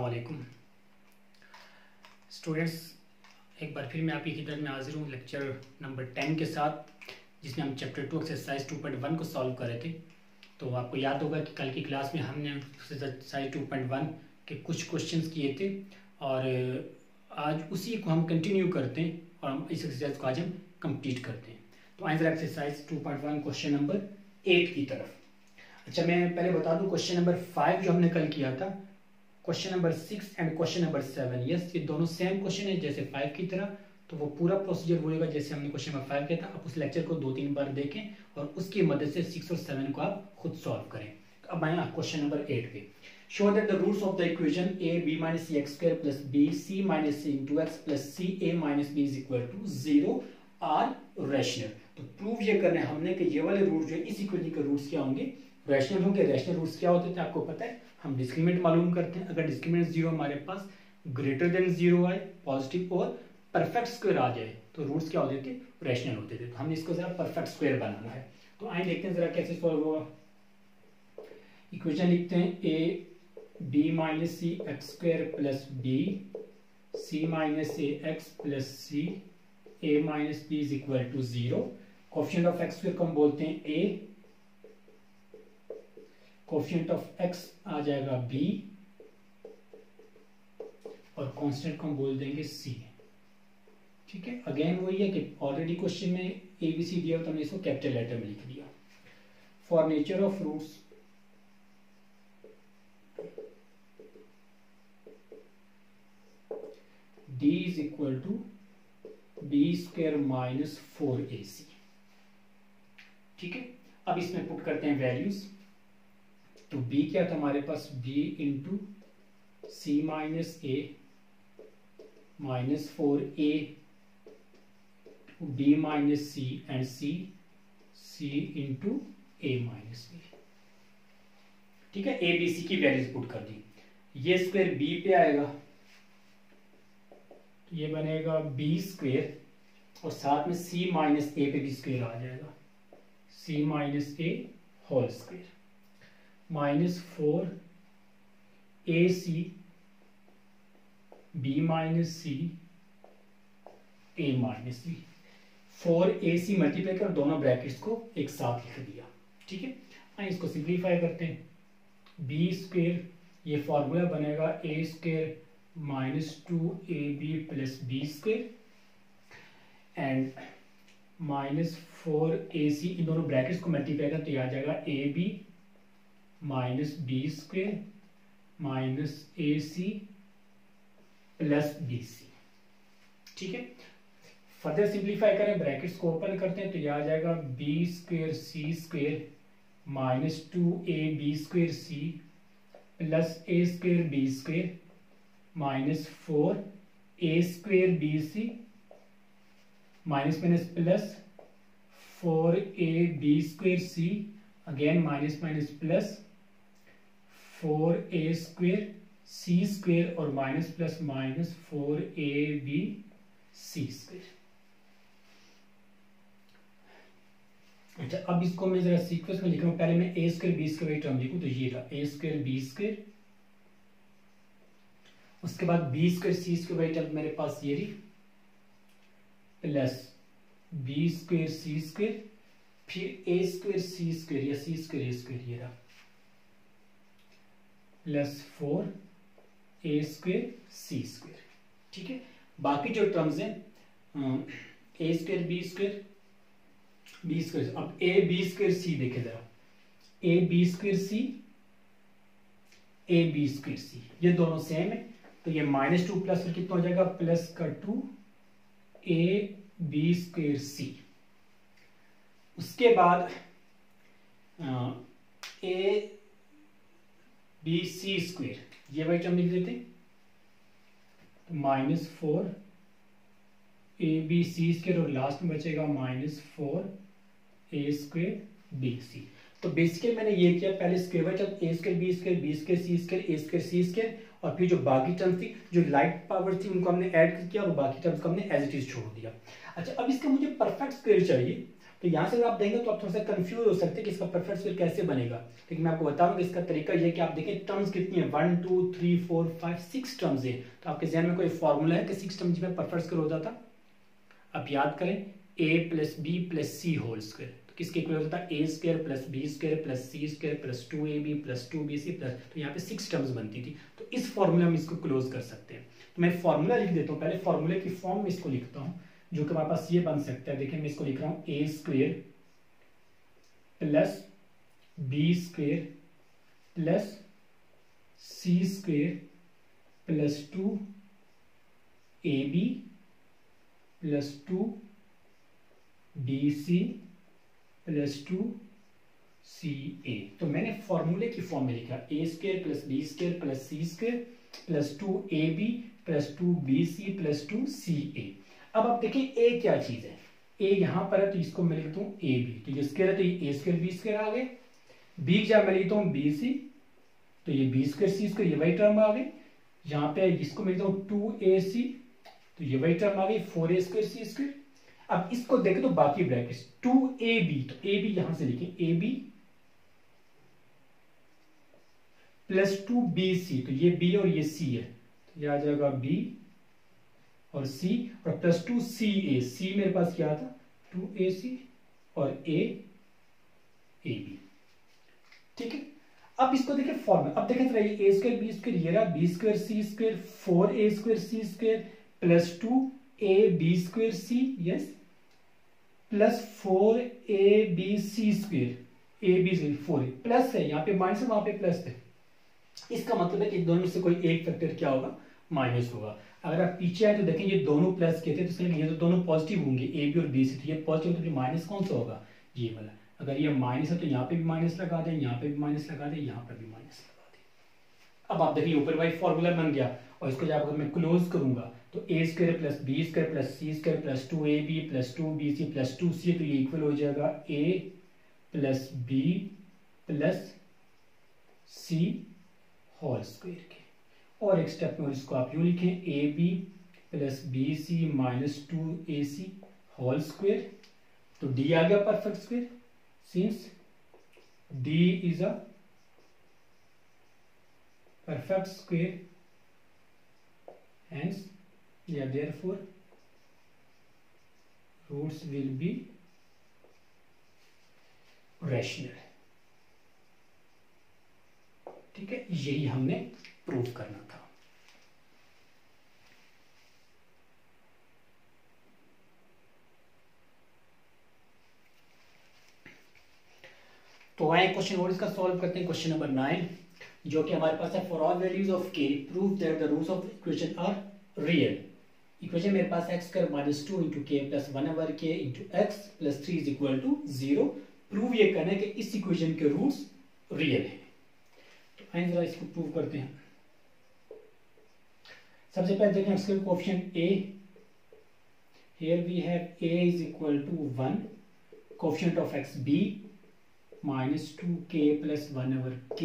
वालेकुम स्टूडेंट्स, एक बार फिर मैं आपकी खिदमत में हाजिर हूँ लेक्चर नंबर 10 के साथ, जिसमें हम चैप्टर 2 एक्सरसाइज 2.1 को सॉल्व कर रहे थे। तो आपको याद होगा कि कल की क्लास में हमने एक्सरसाइज 2.1 के कुछ क्वेश्चंस किए थे और आज उसी को हम कंटिन्यू करते हैं और हम इस एक्सरसाइज को आज हम कंप्लीट करते हैं। तो आइए एक्सरसाइज 2.1 क्वेश्चन नंबर 8 की तरफ। अच्छा, मैं पहले बता दूं क्वेश्चन नंबर 5 जो हमने कल किया था, question number 6 and question number 7, yes ये दोनों सेम क्वेश्चन है जैसे 5 की तरह। तो वो पूरा प्रोसीजर बोलेगा जैसे हमने क्वेश्चन नंबर 5 किया था। आप उस लेक्चर को 2-3 बार देखें और उसकी मदद से 6 और 7 को आप खुद सॉल्व करें। तो अब आए क्वेश्चन नंबर 8 पे। Show that the roots of the equation a b minus c x square plus b c minus c into x plus c a minus b is equal to 0 are rational। तो prove ये करना है हमने कि ये वाले root जो है इस इक्वेशन के रूट्स क्या होंगे, रैशनल होंगे। रैशनल रूट्स क्या होते थे आपको पता है, हम डिस्क्रिमिनेंट मालूम करते हैं। अगर डिस्क्रिमिनेंट 0 हमारे पास ग्रेटर देन 0 आए, पॉजिटिव और परफेक्ट स्क्वायर आ जाए तो रूट्स क्या होते थे, रैशनल होते थे। तो हमने इसको जरा परफेक्ट स्क्वायर बनाना है। तो आइए देखते हैं जरा कैसे सॉल्व होगा। इक्वेशन लिखते हैं a b minus c x square plus b c minus a x plus c a minus b is equal to 0। Coefficient of x square को हम बोलते हैं a, कोफिशिएंट ऑफ x आ जाएगा b और constant को हम बोल देंगे c। ठीक है, अगेन वही है कि ऑलरेडी क्वेश्चन में a b c दिया तो हमने इसको कैपिटल लेटर में लिख दिया। For nature of roots d is equal to b square minus 4ac। ठीक है, अब इसमें पुट करते हैं वैल्यूज। तो b क्या था हमारे पास, b into c minus a minus 4a b minus c and c into a minus b। ठीक है, a b c की वैल्यूज पुट कर दी। ये स्क्वायर b पे आएगा तो ये बनेगा b स्क्वायर और साथ में c माइनस a पे भी स्क्वायर आ जाएगा, c minus a whole square minus 4ac b minus c a minus b। 4ac multiply कर दोनों ब्रैकेट्स को एक साथ लिख दिया। ठीक है, आइए इसको सिंप्लीफाई करते हैं। b स्क्वायर ये फॉर्मूला बनेगा a square minus 2ab plus b square and minus 4ac, इन दोनों ब्रैकेट्स को मल्टीप्लाई कर तो ये आ जाएगा ab minus b square minus ac plus bc। ठीक है, फर्दर सिंप्लीफाई करें, ब्रैकेट्स को ओपन करते हैं तो ये आ जाएगा b square c square minus 2ab square c plus a square b square minus 4a square bc minus minus plus 4ab square c again minus minus plus 4a square c square और minus plus minus 4ab c square. अच्छा, अब इसको मैं जरा sequence में लिख रहा हूं। पहले मैं a square b square term लिखूं तो ये रहा a स्क्वायर b स्क्वायर, उसके बाद b स्क्वायर c स्क्वायर वाली टर्म मेरे पास ये रही plus b square c square, फिर a स्क्वायर c स्क्वायर या c स्क्वायर a स्क्वायर ये रहा plus 4a square c square. ठीक है, बाकी जो टर्म्स हैं a square b square b square, अब a b स्क्वायर c देखे जरा, a b square c a b square c ये दोनों सेम है तो ये माइनस 2 प्लस कितना हो जाएगा, प्लस का 2 a b स्क्वायर c। उसके बाद a b c स्क्वायर ये वाली टर्म लिख देते तो minus 4 a b c square और लास्ट में बचेगा minus 4 a square b c। तो बेसिकली मैंने ये किया, पहले square by term a square b square b square c square a square c square और फिर जो बाकी टर्म्स थी जो लाइट पावर थी उनको हमने ऐड किया और बाकी टर्म्स को हमने एज इट इज छोड़ दिया। अच्छा, अब इसका मुझे परफेक्ट स्क्वायर चाहिए। तो यहाँ से अगर आप देंगे तो आप थोड़ा सा कंफ्यूज हो सकते हैं कि इसका परफेक्ट स्क्वायर कैसे बनेगा। लेकिन मैं आपको बता दूं कि इसका तरीका ये है कि आप देखें टर्म्स कितनी है, 1 2 3 4 5 6 टर्म्स है। तो आपके जहन में कोई फॉर्मूला है कि 6 टर्म्स में परफेक्ट स्क्वायर होता था? आप याद करें, a plus B plus C whole square, तो किसके इक्वल होता है? A square plus B square plus C square plus 2ab plus 2bc plus, तो यहाँ पे 6 टर्म्स बनती थी। तो इस फॉर्मूले में इसको क्लोज कर सकते हैं। तो मैं फॉर्मूला लिख देता हूँ, पहले फॉर्मूले की फॉर्म में इसको लिखता हूँ, जो कि हमारे पास ये बन सकता है। देखिए मैं इसको लिख रहा हूँ A square plus B square plus C square plus 2ab plus 2bc plus 2ca। तो मैंने फॉर्मूले की फॉर्म में लिखा A square plus B square plus C square plus 2ab plus 2bc plus 2ca। अब आप देखिए ए क्या चीज है, ए यहां पर है तो इसको मैं लिखता हूं ए बी, तो ये स्क्वायर है तो ये ए स्क्वायर बी स्क्वायर आ गए। बी क्या मैं लिखता हूं बी सी, तो ये बी स्क्वायर सी स्क्वायर, ये वही टर्म आ गई। यहाँ पे इसको मैं लिखता हूं 2ac, तो ये वही टर्म आ गई 4a स्क्वायर सी स्क्वायर। अब इसको देखें तो बाकी ब्रैकेट 2ab, तो ab यहां से लिखें ab प्लस 2bc, तो ये b और ये c है, तो ये आ जाएगा b और c और प्लस 2ca, c मेरे पास क्या था 2ac और ab। ठीक है, अब इसको देखिए फॉर्मूला, अब देखें ए स्क्वायर बी स्क्वायर, ये रहा B square C square 4a square C square plus 2ab square C, yes, plus 4abc square, ab square 4 plus है, यहाँ पे माइनस है वहां पे प्लस है। इसका मतलब है कि दोनों में से कोई एक फैक्टर क्या होगा, माइनस होगा। अगर आप पीछे आए तो देखें ये दोनों प्लस के थे, तो इसलिए ये तो दोनों पॉजिटिव होंगे, ए बी और बी सी, तो ये पॉजिटिव, तो माइनस कौन सा होगा, ये वाला। अगर ये माइनस है तो यहाँ पे भी माइनस लगा दें, यहाँ पे भी माइनस लगा दें, यहाँ पर भी माइनस लगा दें। अब आप देखिए ऊपर वाली फॉर्मूला बन गया, और इसको जब अगर मैं क्लोज करूंगा तो A square plus B square plus C square plus 2ab plus 2bc plus 2c, तो ये इक्वल हो जाएगा a plus B plus C whole square के। और एक स्टेप में इसको आप यूं लिखें A B plus B C minus 2ac whole square, तो d आ गया perfect square, since d is a perfect square, hence yeah therefore roots will be rational। ठीक है, यही हमने प्रूव करना था। तो आए क्वेश्चन और इसका सॉल्व करते हैं। क्वेश्चन नंबर 9 जो कि हमारे पास है, for all values of k prove that the roots of equation are real. Equation मेरे पास x square minus 2 into K plus 1 over K into X plus 3 is equal to 0। Prove ये करना है कि इस इक्वेशन के रूट्स रियल है। तो आइए जरा इसको प्रूव करते हैं। सबसे पहले देखें x के coefficient a, here we have a is equal to 1, coefficient of x b minus 2k plus 1 over k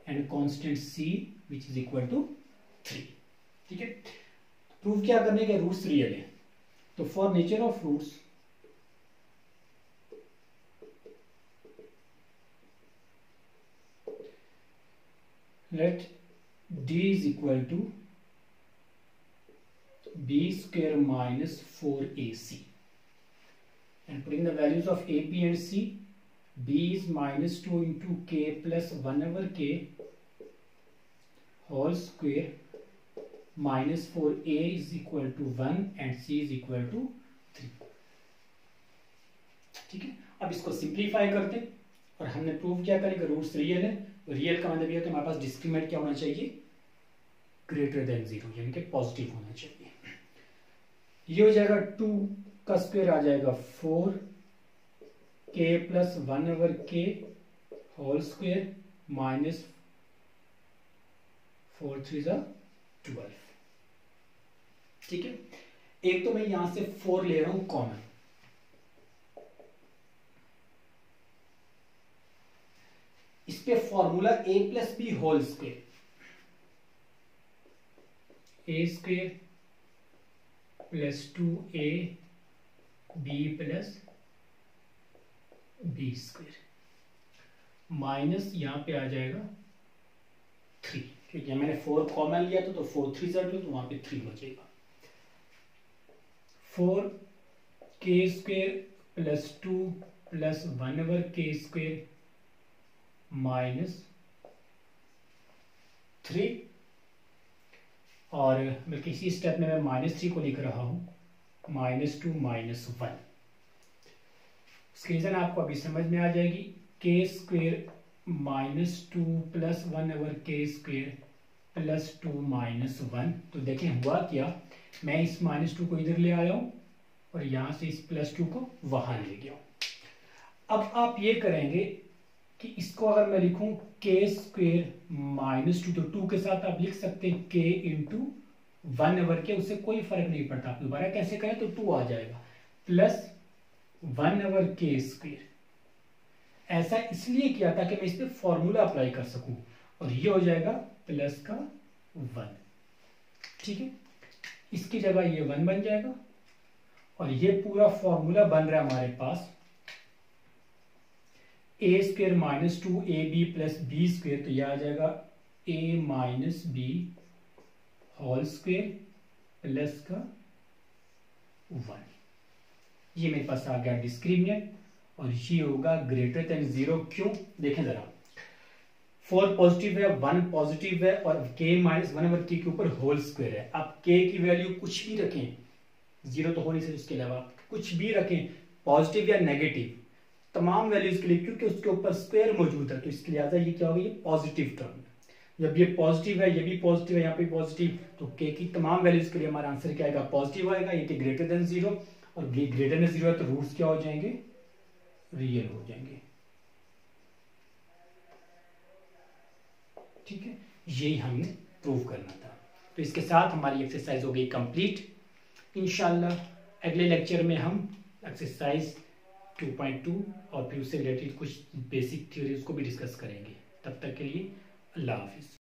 and constant c which is equal to 3। ठीक है, प्रूव क्या करने के, रूट्स रियल है। तो for nature of roots let d is equal to b square minus 4ac and putting the values of a, b and c, b is minus 2 into k plus 1 over k whole square minus 4a is equal to 1 and c is equal to 3। ठीक है, अब इसको simplify करते हैं और हमने prove क्या करेंगे, रूट्स रियल है। रियल का मतलब ये है कि हमारे पास डिस्क्रिमिनेंट क्या होना चाहिए, ग्रेटर देन 0, यानी कि पॉजिटिव होना चाहिए। ये हो जाएगा 2 का स्क्वायर आ जाएगा 4 k plus 1 over k whole square minus 4 3 12। ठीक है, एक तो मैं यहां से 4 ले रहा हूं कॉमन, इस पे formula a plus B whole square, a square plus 2a b plus B square minus यहाँ पे आ जाएगा 3, क्योंकि मैंने 4 कॉमन लिया तो 4 3 ज़ा 2, तो वहाँ पे 3 हो जाएगा। 4 के स्क्वायर प्लस 2 प्लस 1 ओवर के स्क्वायर माइनस 3, और बल्कि इसी स्टेप में मैं -3 को लिख रहा हूँ, -2 -1। इसकी रीजन आपको अभी समझ में आ जाएगी। के स्क्वेयर -2 प्लस 1 ओवर के स्क्वेयर प्लस 2 -1। तो देखें हुआ क्या, मैं इस -2 को इधर ले आया हूँ और यहाँ से इस +2 को वहाँ ले गया हूँ। अब आप ये करेंगे कि इसको अगर मैं लिखूं के स्क्वेयर -2, तो 2 के साथ आप लिख सकते हैं के इंटू 1 ओवर के, उससे कोई फर्क नहीं पड़ता। आप दोबारा कैसे करें तो 2 आ जाएगा, प्लस 1 ओवर के स्क्वेयर। ऐसा इसलिए किया ताकि मैं इस पर फॉर्मूला अप्लाई कर सकूं, और ये हो जाएगा प्लस का 1। ठीक है, इसकी जगह ये 1 बन जाएगा, और ये पूरा फॉर्मूला बन रहा है हमारे पास A square -2 A B plus B square, तो यह आ जाएगा A minus B whole square plus का 1। ये मेरे पास आ गया डिस्क्रिमिनेंट, और ये होगा ग्रेटर देन 0। क्यों, देखें जरा, 4 पॉजिटिव है, 1 पॉजिटिव है, और k -1 ओवर k के ऊपर होल स्क्वायर है। अब k की वैल्यू कुछ भी रखें, 0 तो हो नहीं सकती, उसके अलावा कुछ भी रखें, पॉजिटिव या नेगेटिव, तमाम वैल्यूज के लिए, क्योंकि उसके ऊपर स्क्वायर मौजूद है, तो इसके लिहाजा ये क्या होगा, ये पॉजिटिव टर्म है। जब ये पॉजिटिव है, ये भी पॉजिटिव है, यहाँ पे पॉजिटिव, तो k की तमाम वैल्यूज के लिए हमारा आंसर क्या आएगा, पॉजिटिव आएगा। ये ग्रेटर देन 0, और ग्रेटर देन 0 है तो रूट्स क्या हो जाएंगे, रियल हो जाएंगे। ठीक है, यही हमने प्रूव करना था। तो इसके साथ हमारी एक्सरसाइज हो गई कंप्लीट। इंशाल्लाह अगले लेक्चर में हम एक्सरसाइज 2.2 और फिर उससे रिलेटेड कुछ बेसिक थ्योरीज को भी डिस्कस करेंगे। तब तक के लिए अल्लाह हाफिज।